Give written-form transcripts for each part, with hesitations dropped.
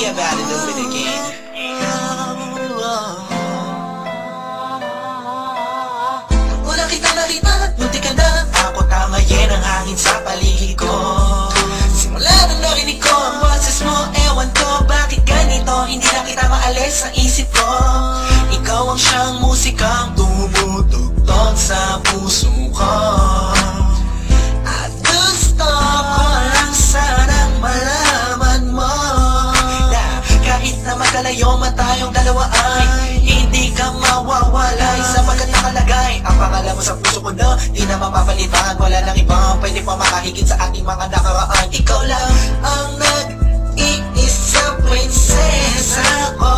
be about to do it again. Una kitang nakita, munti ka na. Ako tamayin ang hangin sa paligid ko. Simula nang narinig ko ang boses mo, ewan ko bakit ganito. Hindi na kita maalis sa isip ko. Ikaw ang siyang musikang tumutugtog sa puso ko. At gusto ko lang sanang malaman mo na kahit na magkalayo man tayong dalawa ay hindi ka mawawalay, sapagkat nakalagay ang pangalan mo sa puso ko na di na mapapalitan. Wala nang ibang pwede pa makahigit sa ating mga nakaraan. Ikaw lang ang nag-iisa prinsesa ko,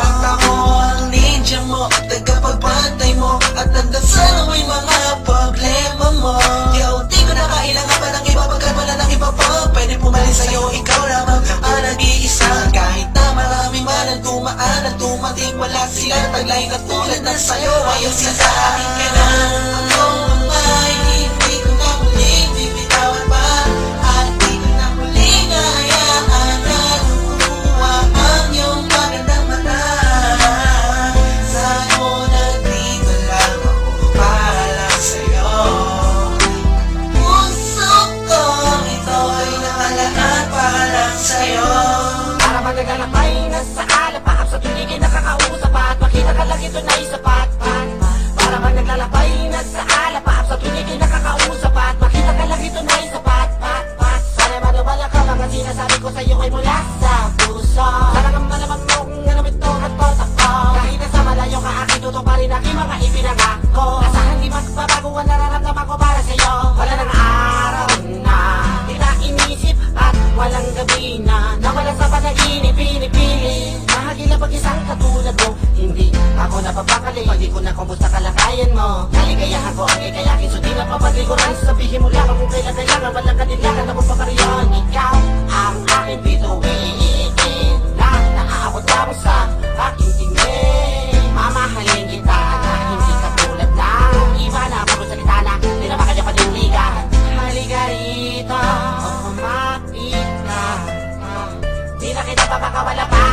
at ako ang ninja mo at tagapagbantay mo, at nandasal mo yung mga problema mo. Yo, di ko na kailangan pa ng iba pagkat wala ng iba pa pwede pumalit sa'yo. Ikaw lamang ang nag-iisa, kahit na maraming man ang tumaan at tumating, wala sila taglay na tulad ng sa'yo. Ayos ka sa akin ka na. Ako ay hindi ko na muling bibitawan pa, at di ko na muling hayaan na lumuha ang iyong magandang mata. Sa'yo nandito lang ako para lang sa'yo. Puso ko ito'y nakalaan para lang sa'yo. Para magagalakay na sa alapaap, sa tuwing ikay nakakausap at makita ka lang ito na isapat. Para maglalakay na sa alapaap, sa tuwing ikay nakakausap at makita ka lang ito na isapat. Sana maniwala ka, mga sinasabi ko sa'yo ay mula sa puso. Talagang malaman mo kung ano ito at kontak ko. Kahit nasa malayo ka, aking tutok pa rin aking mga ipinangako. Asahan di magbabago ang nararamdaman ko para sa'yo. Wala nang araw na di na inisip at walang gabi na nawala sa panaginip, pinipili mahagila pag isang katulad mo. Hindi ako napapakali, pag di ko na kumusta kalagayan mo. Kaligayahan ko ang ikayakin, so di na papaglikuran. Sabihin mo lang kung kailan kailangan, walang kanilangan ako pa kariyon. Ikaw ang aking bituin, lahat na aabot mo sa aking tingin. Mamahalin kita na hindi katulad ng iba na pagsalita na di na makanya panindigan. Halika rito, kumapit na, di na kita papakawala pa.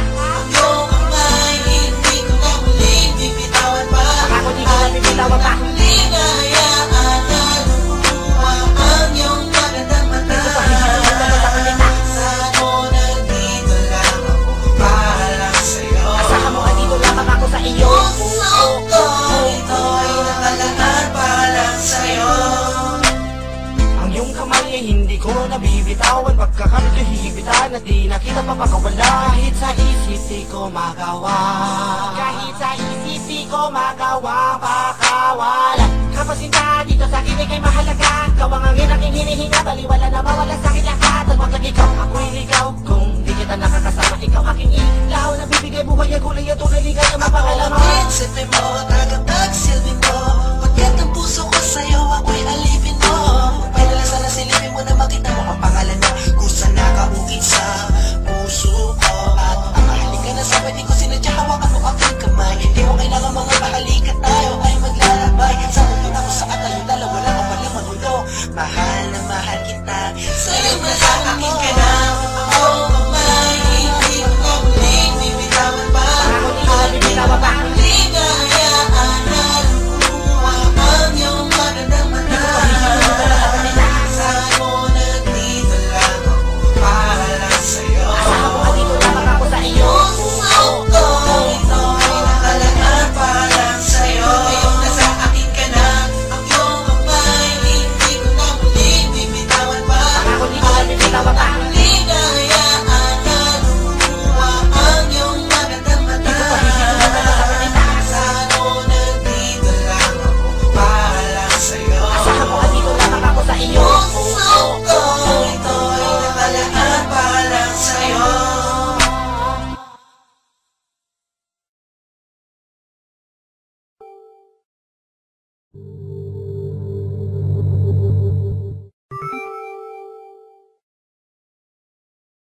Ako ay hindi ko na muling bibitawan pa, Ako di ko na bibitawan pa. muling hayaan na lumuha ang iyong magandang mata. Sa'yo nandito lang ako para lang sa'yo. Asahan mo andito lamang ako sa iyo. Puso ko ito'y nakalaan para lang sa'yo. Ang iyong kamay ay hindi ko nabibitawan, pagkakamit ko hihibitan at di na kita papakawala. Kahit sa isip di ko magawa, kahit sa isip di ko magawa pakawalan. Kapasinta dito sa akin ay mahalaga. Ikaw ang angin aking hinihinga, baliwala na mawala sa akin lahat. At wag lang ikaw, ako'y ligaw. Kung di kita nakakasama, ikaw aking ilaw. Nabibigay buhay at kulay at tunay ligay na mapakalaman. Isipin mo